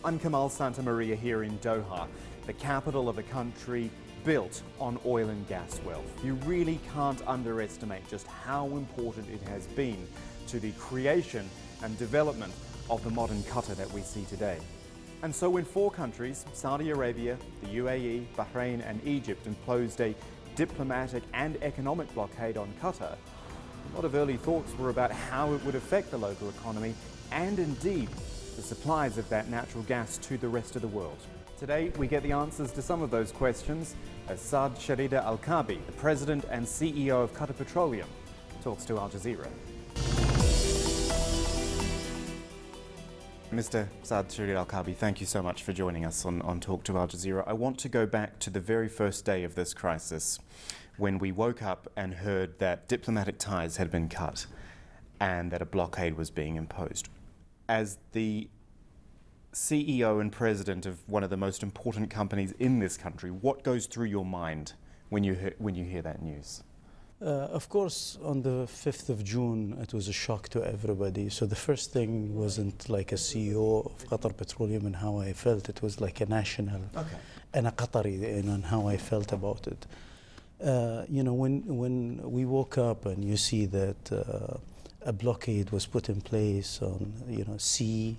I'm Kamal Santamaria here in Doha, the capital of a country built on oil and gas wealth. You really can't underestimate just how important it has been to the creation and development of the modern Qatar that we see today. And so when four countries, Saudi Arabia, the UAE, Bahrain and Egypt, imposed a diplomatic and economic blockade on Qatar, a lot of early thoughts were about how it would affect the local economy and indeed the supplies of that natural gas to the rest of the world. Today we get the answers to some of those questions as Shrida Al-Kabi, the President and CEO of Qatar Petroleum, talks to Al-Jazeera. Mr. Shrida Al-Kabi, thank you so much for joining us on Talk to Al-Jazeera. I want to go back to the very first day of this crisis when we woke up and heard that diplomatic ties had been cut and that a blockade was being imposed. As the CEO and President of one of the most important companies in this country, what goes through your mind when you hear that news? Of course, on the 5th of June, it was a shock to everybody. So the first thing wasn't like a CEO of Qatar Petroleum and how I felt. It was like a national and a Qatari and how I felt about it. When we woke up and you see that a blockade was put in place on sea,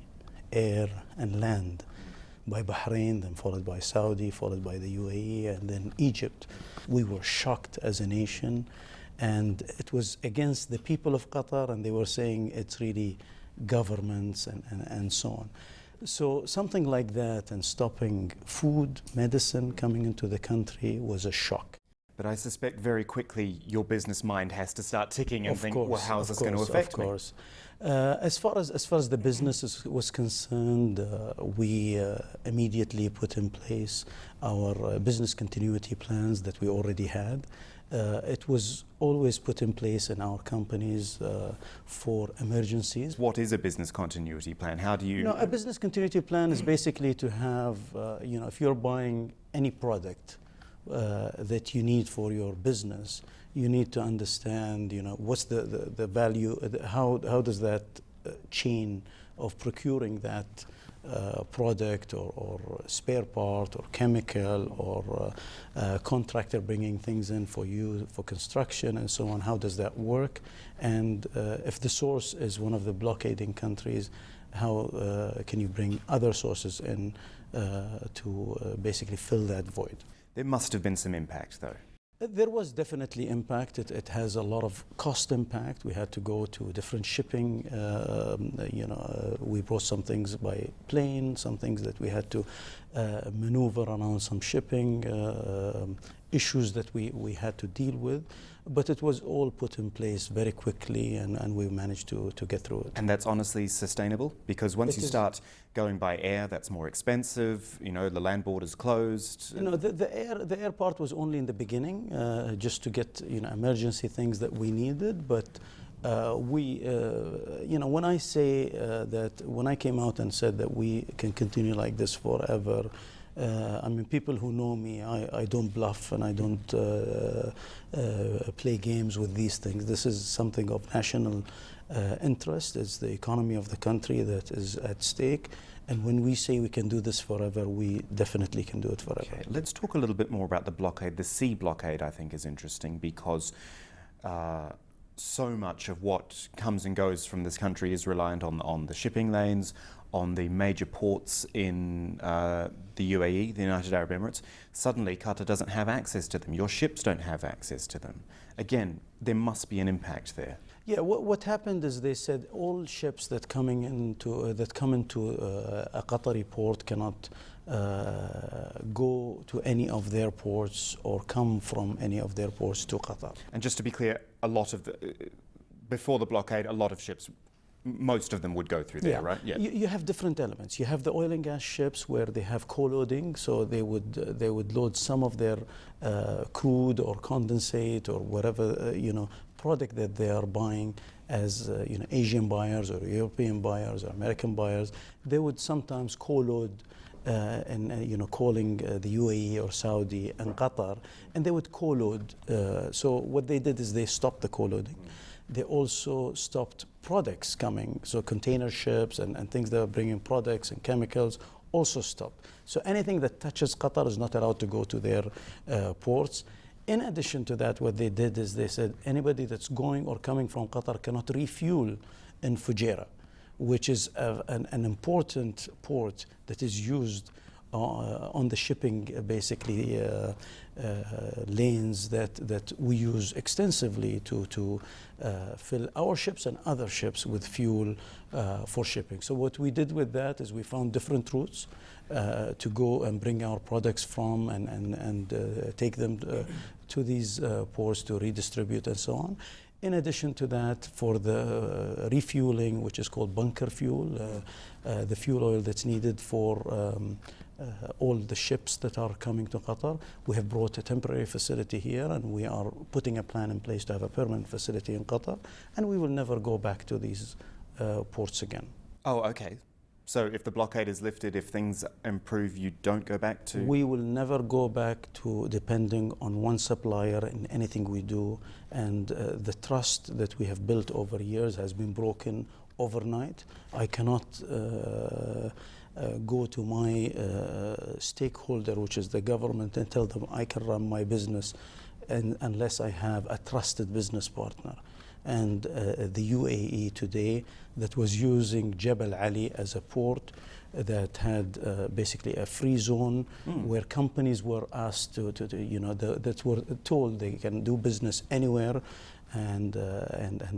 air and land by Bahrain, then followed by Saudi, followed by the UAE and then Egypt, we were shocked as a nation. And it was against the people of Qatar, and they were saying it's really governments and so on. So something like that and stopping food, medicine coming into the country was a shock. But I suspect very quickly your business mind has to start ticking and think, well, how is this going to affect me? Of course. As far as the business was concerned, we immediately put in place our business continuity plans that we already had. It was always put in place in our companies for emergencies. What is a business continuity plan? How do you... A business continuity plan is basically to have, if you're buying any product that you need for your business, you need to understand, what's the value, how does that chain of procuring that product or spare part or chemical or contractor bringing things in for you for construction and so on, how does that work? And if the source is one of the blockading countries, how can you bring other sources in to basically fill that void? There must have been some impact though. There was definitely impact. It has a lot of cost impact. We had to go to different shipping. We brought some things by plane, some things that we had to maneuver around, some shipping issues that we had to deal with. But it was all put in place very quickly, and we managed to get through it. And that's honestly sustainable? Because once you start going by air, that's more expensive. The land border's closed. The air part was only in the beginning, just to get emergency things that we needed. But when I say that, when I came out and said that we can continue like this forever. People who know me, I don't bluff and I don't play games with these things. This is something of national interest. It's the economy of the country that is at stake. And when we say we can do this forever, we definitely can do it forever. Okay. Let's talk a little bit more about the blockade. The sea blockade, I think, is interesting because so much of what comes and goes from this country is reliant on the shipping lanes, on the major ports in the UAE, the United Arab Emirates. Suddenly, Qatar doesn't have access to them. Your ships don't have access to them. Again, there must be an impact there. Yeah, what happened is they said all ships that come into a Qatari port cannot go to any of their ports or come from any of their ports to Qatar. And just to be clear, before the blockade, a lot of ships, most of them would go through there, right? Yeah. You have different elements. You have the oil and gas ships where they have co-loading, so they would load some of their crude or condensate or whatever product that they are buying as Asian buyers or European buyers or American buyers. They would sometimes co-load and calling the UAE or Saudi and Qatar, and they would co-load. So what they did is they stopped the co-loading. They also stopped products coming, so container ships and things that are bringing products and chemicals also stopped. So anything that touches Qatar is not allowed to go to their ports. In addition to that, what they did is they said anybody that's going or coming from Qatar cannot refuel in Fujairah, which is an important port that is used on the shipping, basically, lanes that we use extensively to fill our ships and other ships with fuel for shipping. So what we did with that is we found different routes to go and bring our products from and take them to these ports to redistribute and so on. In addition to that, for the refueling, which is called bunker fuel, the fuel oil that's needed for all the ships that are coming to Qatar, we have brought a temporary facility here, and we are putting a plan in place to have a permanent facility in Qatar, and we will never go back to these ports again. Oh, okay. So if the blockade is lifted, if things improve, you don't go back to... We will never go back to depending on one supplier in anything we do, and the trust that we have built over years has been broken overnight. I cannot go to my stakeholder, which is the government, and tell them I can run my business unless I have a trusted business partner. And the UAE today, that was using Jebel Ali as a port that had basically a free zone where companies were asked to that were told they can do business anywhere and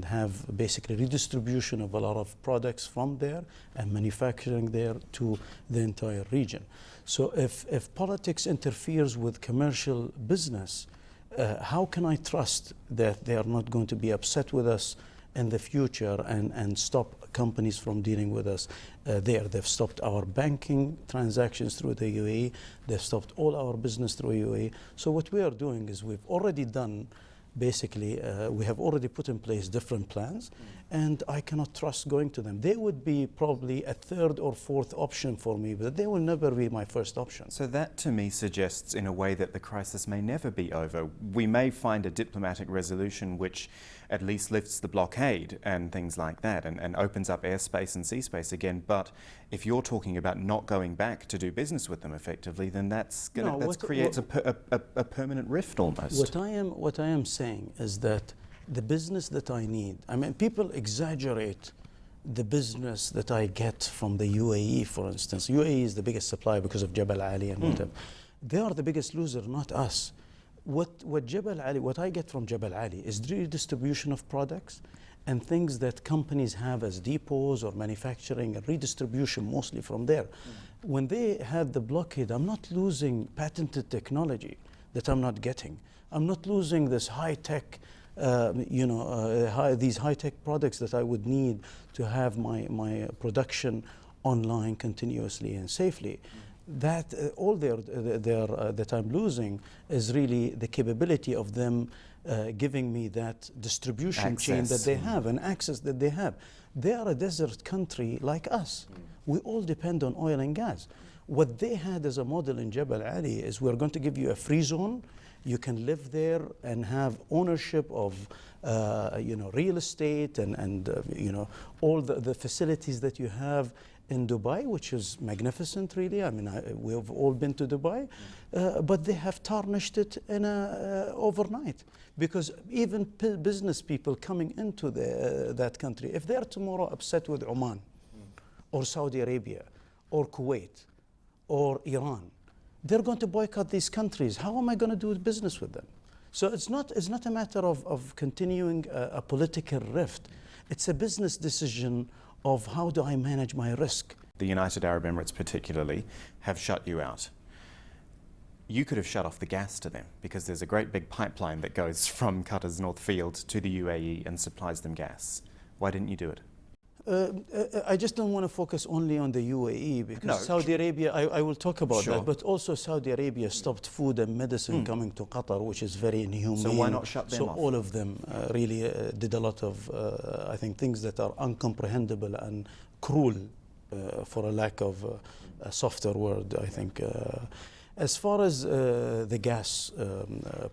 have basically redistribution of a lot of products from there and manufacturing there to the entire region. So if politics interferes with commercial business, how can I trust that they are not going to be upset with us in the future and stop companies from dealing with us there? They've stopped our banking transactions through the UAE. They've stopped all our business through UAE. So what we are doing is we've already done, basically, we have already put in place different plans, and I cannot trust going to them. They would be probably a third or fourth option for me, but they will never be my first option. So that to me suggests in a way that the crisis may never be over. We may find a diplomatic resolution which at least lifts the blockade and things like that and opens up airspace and sea space again, but if you're talking about not going back to do business with them effectively, then that creates a permanent rift almost. What I am saying is that the business that I need, I mean, people exaggerate the business that I get from the UAE, for instance. UAE is the biggest supplier because of Jebel Ali and whatever. They are the biggest loser, not us. What Jebel Ali, what I get from Jebel Ali is redistribution of products and things that companies have as depots or manufacturing and redistribution mostly from there. When they had the blockade, I'm not losing patented technology that I'm not getting. I'm not losing this high-tech, these high-tech products that I would need to have my production online continuously and safely. That all that I'm losing is really the capability of them giving me that distribution chain that they have and access that they have. They are a desert country like us. We all depend on oil and gas. What they had as a model in Jebel Ali is we're going to give you a free zone. You can live there and have ownership of real estate and all the facilities that you have in Dubai, which is magnificent, really. I mean, we have all been to Dubai, but they have tarnished it in overnight, because even business people coming into that country, if they're tomorrow upset with Oman or Saudi Arabia or Kuwait or Iran, they're going to boycott these countries. How am I going to do business with them? So it's not a matter of continuing a political rift. It's a business decision of how do I manage my risk. The United Arab Emirates particularly have shut you out. You could have shut off the gas to them because there's a great big pipeline that goes from Qatar's North Field to the UAE and supplies them gas. Why didn't you do it? I just don't want to focus only on the UAE because Saudi Arabia, I will talk about that, but also Saudi Arabia stopped food and medicine coming to Qatar, which is very inhumane. So why not shut them off? So all of them really did a lot of, I think, things that are incomprehensible and cruel, for a lack of a softer word, I think. As far as the gas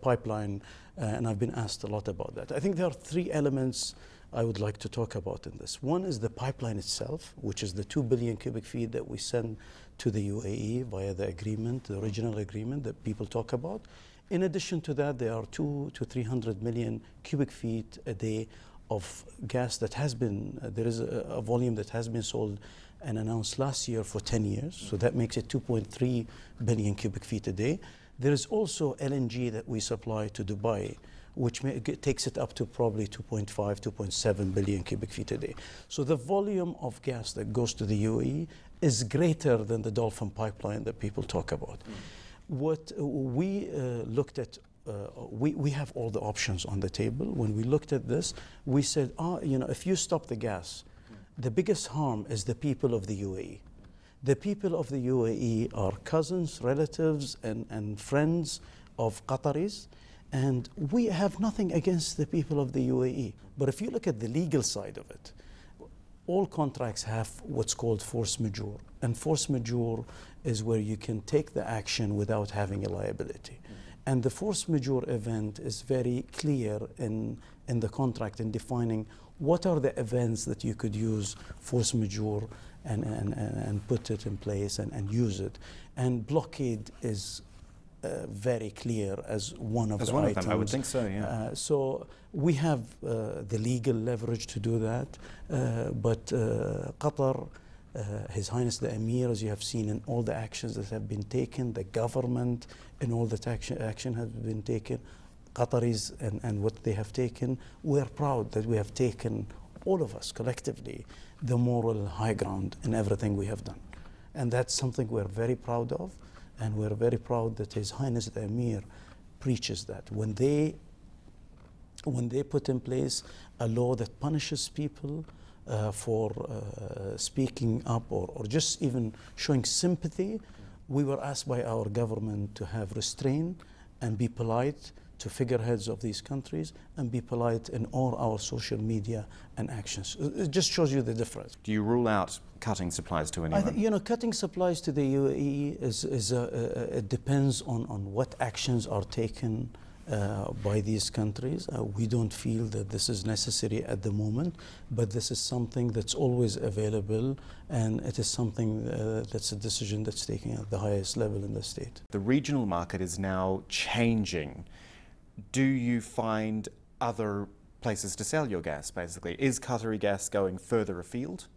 pipeline, and I've been asked a lot about that, I think there are three elements I would like to talk about in this. One is the pipeline itself, which is the 2 billion cubic feet that we send to the UAE via the agreement, the original agreement that people talk about. In addition to that, there are 200 to 300 million cubic feet a day of gas that has been, there is a volume that has been sold and announced last year for 10 years. So that makes it 2.3 billion cubic feet a day. There is also LNG that we supply to Dubai, which takes it up to probably 2.5, 2.7 billion cubic feet a day. So the volume of gas that goes to the UAE is greater than the Dolphin pipeline that people talk about. What we looked at, we have all the options on the table. When we looked at this, we said, if you stop the gas, the biggest harm is the people of the UAE. The people of the UAE are cousins, relatives, and friends of Qataris, and we have nothing against the people of the UAE. But if you look at the legal side of it, all contracts have what's called force majeure. And force majeure is where you can take the action without having a liability. And the force majeure event is very clear in the contract in defining what are the events that you could use force majeure and put it in place and use it. And blockade is very clear as one of the items. Them, I would think so, yeah. So we have the legal leverage to do that, but Qatar, His Highness the Emir, as you have seen in all the actions that have been taken, the government and all that action has been taken, Qataris and what they have taken, we're proud that we have taken, all of us collectively, the moral high ground in everything we have done. And that's something we're very proud of, and we're very proud that His Highness the Emir preaches that. When they put in place a law that punishes people for speaking up or just even showing sympathy, we were asked by our government to have restraint and be polite to figureheads of these countries and be polite in all our social media and actions. It just shows you the difference. Do you rule out cutting supplies to anyone? Cutting supplies to the UAE it depends on what actions are taken by these countries. We don't feel that this is necessary at the moment, but this is something that's always available, and it is something that's a decision that's taken at the highest level in the state. The regional market is now changing. Do you find other places to sell your gas, basically? Is Qatari gas going further afield?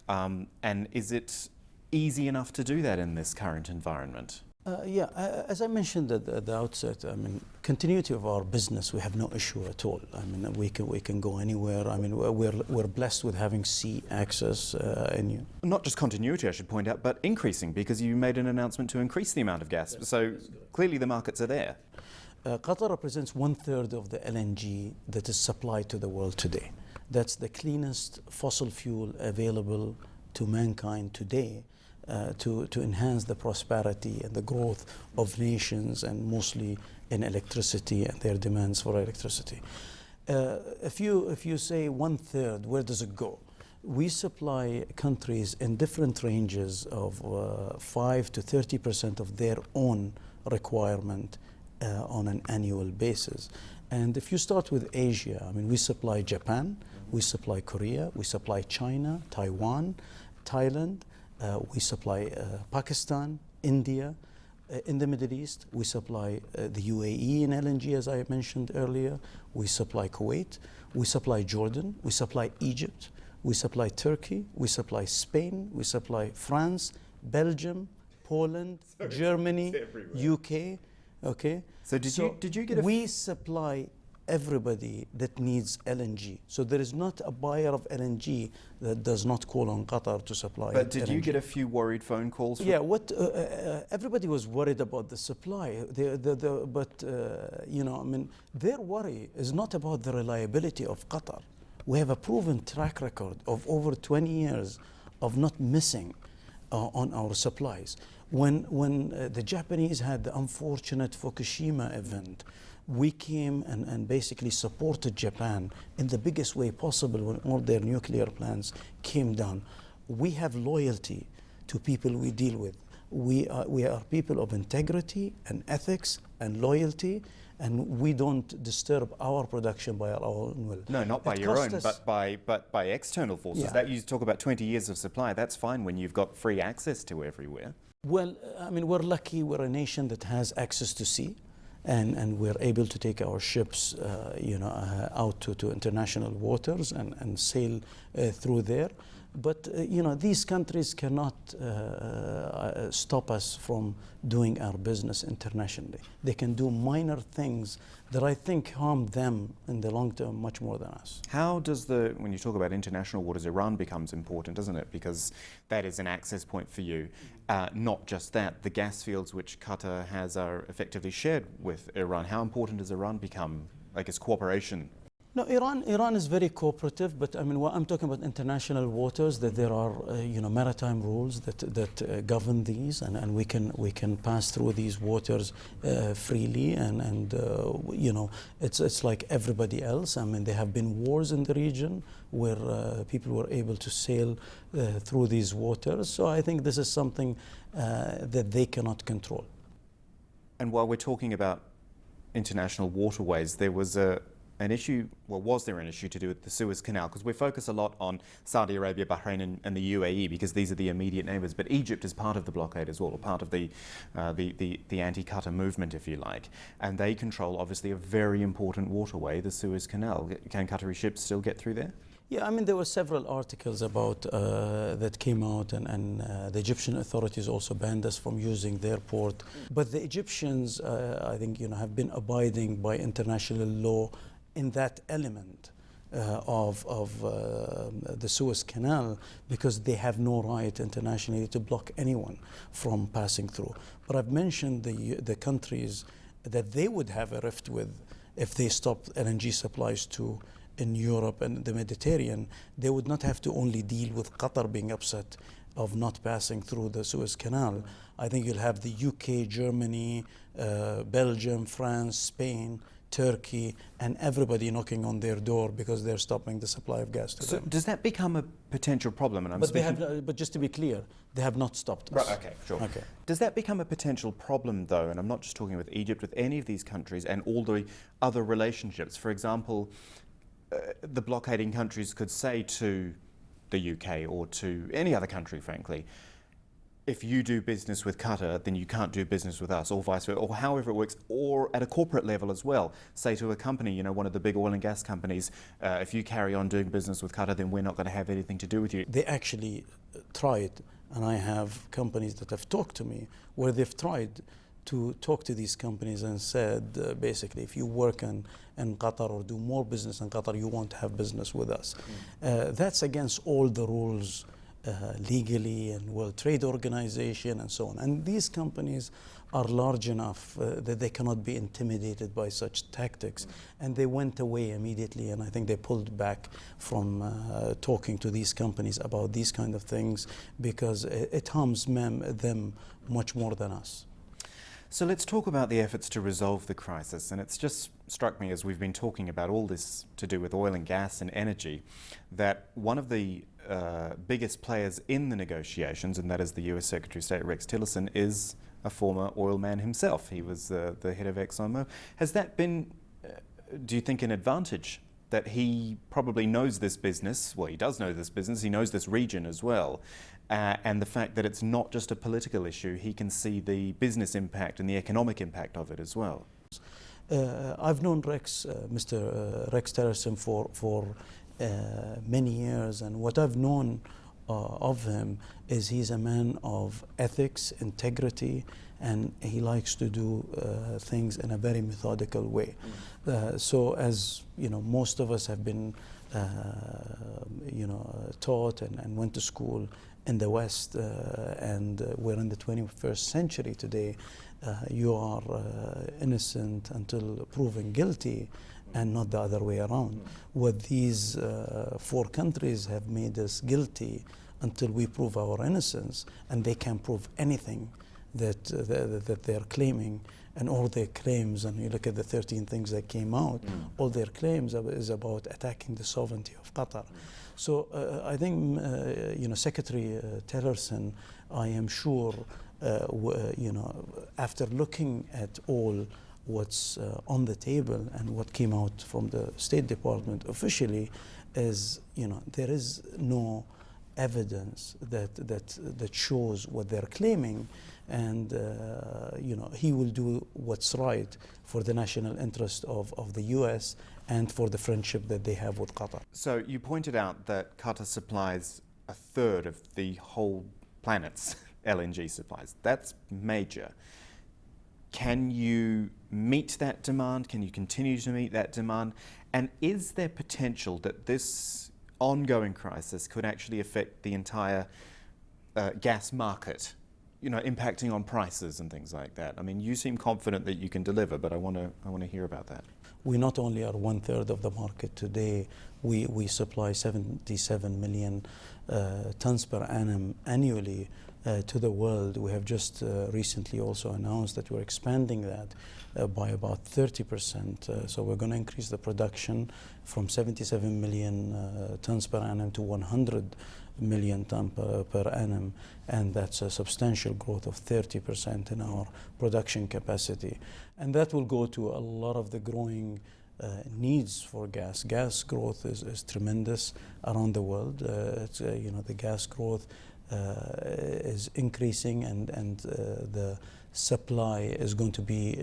And is it easy enough to do that in this current environment? As I mentioned at the outset, continuity of our business, we have no issue at all. We can go anywhere. We're blessed with having sea access. Not just continuity, I should point out, but increasing, because you made an announcement to increase the amount of gas. So clearly the markets are there. Qatar represents 1/3 of the LNG that is supplied to the world today. That's the cleanest fossil fuel available to mankind today to enhance the prosperity and the growth of nations, and mostly in electricity and their demands for electricity. If you say 1/3, where does it go? We supply countries in different ranges of 5 to 30% of their own requirement on an annual basis. And if you start with Asia, we supply Japan, we supply Korea, we supply China, Taiwan, Thailand, we supply Pakistan, India. In the Middle East, we supply the UAE in LNG, as I mentioned earlier. We supply Kuwait, we supply Jordan, we supply Egypt, we supply Turkey, we supply Spain, we supply France, Belgium, Poland, Germany, UK. Okay. So did you get we supply everybody that needs LNG. So there is not a buyer of LNG that does not call on Qatar to supply. But did LNG. you get a few worried phone calls? Everybody was worried about the supply. Their worry is not about the reliability of Qatar. We have a proven track record of over 20 years of not missing on our supplies. When the Japanese had the unfortunate Fukushima event, we came and basically supported Japan in the biggest way possible when all their nuclear plants came down. We have loyalty to people we deal with. We are people of integrity and ethics and loyalty, and we don't disturb our production by our own will. No, not by your own, but by external forces. Yeah. That you talk about 20 years of supply. That's fine when you've got free access to everywhere. Well, I mean, we're lucky. We're a nation that has access to sea, and we're able to take our ships, out to international waters and sail through there. But these countries cannot stop us from doing our business internationally. They can do minor things that I think harm them in the long term much more than us. How does when you talk about international waters, Iran becomes important, doesn't it? Because that is an access point for you. Not just that, the gas fields which Qatar has are effectively shared with Iran. How important does Iran become, like its cooperation? No, Iran is very cooperative, but I mean, what I'm talking about international waters, that there are maritime rules that govern these, and we can pass through these waters freely, and it's like everybody else. I mean, there have been wars in the region where people were able to sail through these waters. So I think this is something that they cannot control. And while we're talking about international waterways, there was was there an issue to do with the Suez Canal? Because we focus a lot on Saudi Arabia, Bahrain and the UAE because these are the immediate neighbours, but Egypt is part of the blockade as well, or part of the anti-Qatar movement, if you like, and they control obviously a very important waterway, the Suez Canal. Can Qatari ships still get through there? Yeah, I mean, there were several articles about that came out, and the Egyptian authorities also banned us from using their port. But the Egyptians, I think, have been abiding by international law in that element of the Suez Canal, because they have no right internationally to block anyone from passing through. But I've mentioned the countries that they would have a rift with if they stopped LNG supplies to in Europe and the Mediterranean. They would not have to only deal with Qatar being upset of not passing through the Suez Canal. I think you'll have the UK, Germany, Belgium, France, Spain, Turkey, and everybody knocking on their door because they're stopping the supply of gas to them. Does that become a potential problem? And but just to be clear, they have not stopped us. Right, okay, sure. Okay. Does that become a potential problem, though? And I'm not just talking with Egypt, with any of these countries and all the other relationships. For example, the blockading countries could say to the UK or to any other country, frankly, if you do business with Qatar, then you can't do business with us, or vice versa, or however it works, or at a corporate level as well. Say to a company, one of the big oil and gas companies, if you carry on doing business with Qatar, then we're not going to have anything to do with you. They actually tried, and I have companies that have talked to me where they've tried to talk to these companies and said, basically, if you work in Qatar or do more business in Qatar, you won't have business with us. That's against all the rules legally and World Trade Organization and so on. And these companies are large enough that they cannot be intimidated by such tactics. And they went away immediately, and I think they pulled back from talking to these companies about these kind of things because it harms them much more than us. So let's talk about the efforts to resolve the crisis. And it's just struck me as we've been talking about all this to do with oil and gas and energy, that one of the biggest players in the negotiations, and that is the US Secretary of State Rex Tillerson, is a former oil man himself. He was the head of ExxonMobil. Has that been, do you think, an advantage that he probably knows this business? Well, he does know this business, he knows this region as well. And the fact that it's not just a political issue, he can see the business impact and the economic impact of it as well. I've known Mr. Rex Tillerson for many years, and what I've known of him is he's a man of ethics, integrity, and he likes to do things in a very methodical way. So as most of us have been taught and went to school in the West, and we're in the 21st century today, you are innocent until proven guilty, and not the other way around. What these four countries have made us guilty until we prove our innocence, and they can't prove anything that they're claiming. And all their claims, and you look at the 13 things that came out, all their claims is about attacking the sovereignty of Qatar. So I think, Secretary Tillerson, I am sure, after looking at all what's on the table and what came out from the State Department officially is, there is no evidence that shows what they're claiming, and he will do what's right for the national interest of the U.S. and for the friendship that they have with Qatar. So you pointed out that Qatar supplies a third of the whole planet's LNG supplies. That's major. Can you meet that demand? Can you continue to meet that demand? And is there potential that this ongoing crisis could actually affect the entire gas market, impacting on prices and things like that? I mean, you seem confident that you can deliver, but I want to hear about that. We not only are 1/3 of the market today, we supply 77 million tons per annum annually to the world. We have just recently also announced that we're expanding that by about 30%. So we're going to increase the production from 77 million tons per annum to 100 million tons per annum, and that's a substantial growth of 30% in our production capacity. And that will go to a lot of the growing needs for gas. Gas growth is tremendous around the world. The gas growth is increasing, and the supply is going to be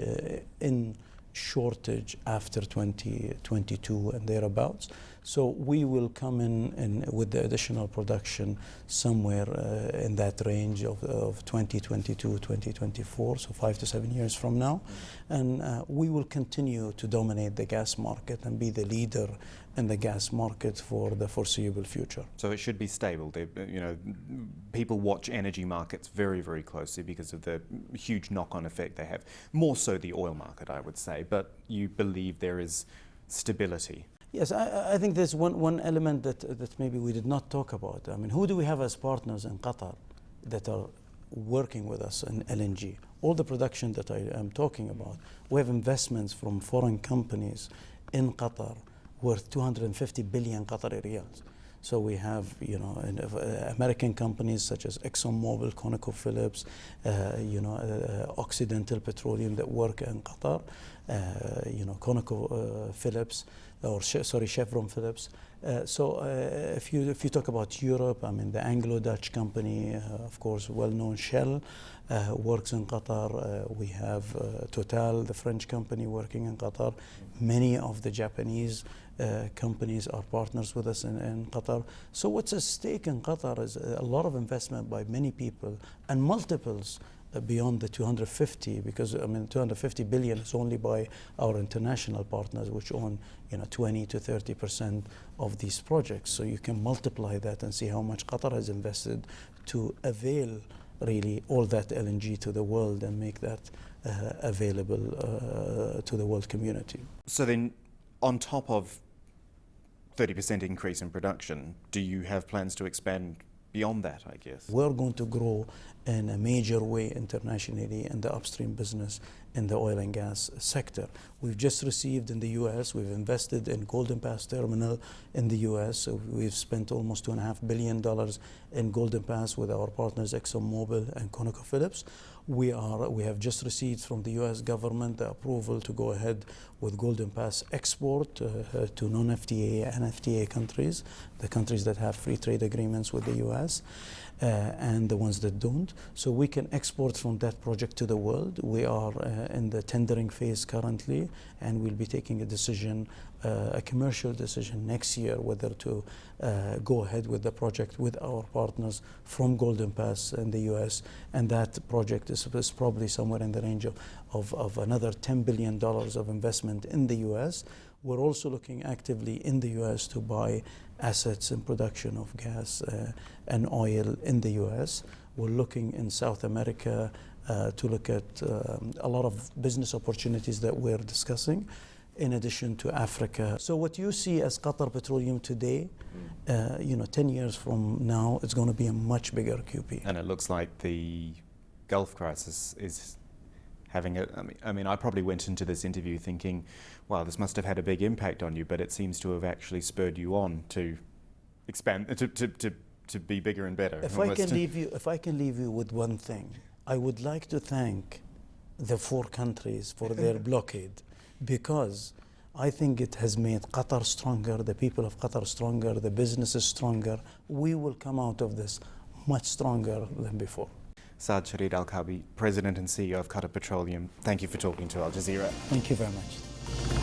in shortage after 2022 and thereabouts. So we will come in with the additional production somewhere in that range of 2022, 2024, so 5 to 7 years from now. And we will continue to dominate the gas market and be the leader in the gas market for the foreseeable future. So it should be stable. People watch energy markets very, very closely because of the huge knock-on effect they have. More so the oil market, I would say, but you believe there is stability. Yes, I think there's one element that maybe we did not talk about. I mean, who do we have as partners in Qatar that are working with us in LNG? All the production that I am talking about, we have investments from foreign companies in Qatar worth 250 billion Qatari riyals. So we have, American companies such as ExxonMobil, ConocoPhillips, Occidental Petroleum that work in Qatar, ConocoPhillips, Chevron Phillips. If you talk about Europe, I mean, the Anglo-Dutch company, of course, well-known Shell, works in Qatar. We have Total, the French company, working in Qatar. Many of the Japanese companies are partners with us in Qatar. So what's at stake in Qatar is a lot of investment by many people and multiples beyond the 250, because 250 billion is only by our international partners, which own 20 to 30% of these projects. So you can multiply that and see how much Qatar has invested to avail really all that LNG to the world and make that available to the world community. So then, on top of 30% increase in production, do you have plans to expand beyond that, I guess? We're going to grow in a major way internationally in the upstream business in the oil and gas sector. We've just received in the US, we've invested in Golden Pass Terminal in the US. So we've spent almost $2.5 billion in Golden Pass with our partners ExxonMobil and ConocoPhillips. We have just received from the US government the approval to go ahead with Golden Pass export to non-FTA and FTA countries, the countries that have free trade agreements with the US. And the ones that don't. So we can export from that project to the world. We are in the tendering phase currently, and we'll be taking a decision, a commercial decision next year, whether to go ahead with the project with our partners from Golden Pass in the US. And that project is probably somewhere in the range of another $10 billion of investment in the US. We're also looking actively in the US to buy assets in production of gas and oil in the US. We're looking in South America to look at a lot of business opportunities that we're discussing, in addition to Africa. So what you see as Qatar Petroleum today, 10 years from now, it's going to be a much bigger QP. And it looks like the Gulf crisis is having I probably went into this interview thinking, wow, this must have had a big impact on you, but it seems to have actually spurred you on to expand, to be bigger and better. If I can leave you with one thing, I would like to thank the four countries for their blockade, because I think it has made Qatar stronger, the people of Qatar stronger, the businesses stronger. We will come out of this much stronger than before. Saad Sharida Al-Kabi, President and CEO of Qatar Petroleum, thank you for talking to Al Jazeera. Thank you very much.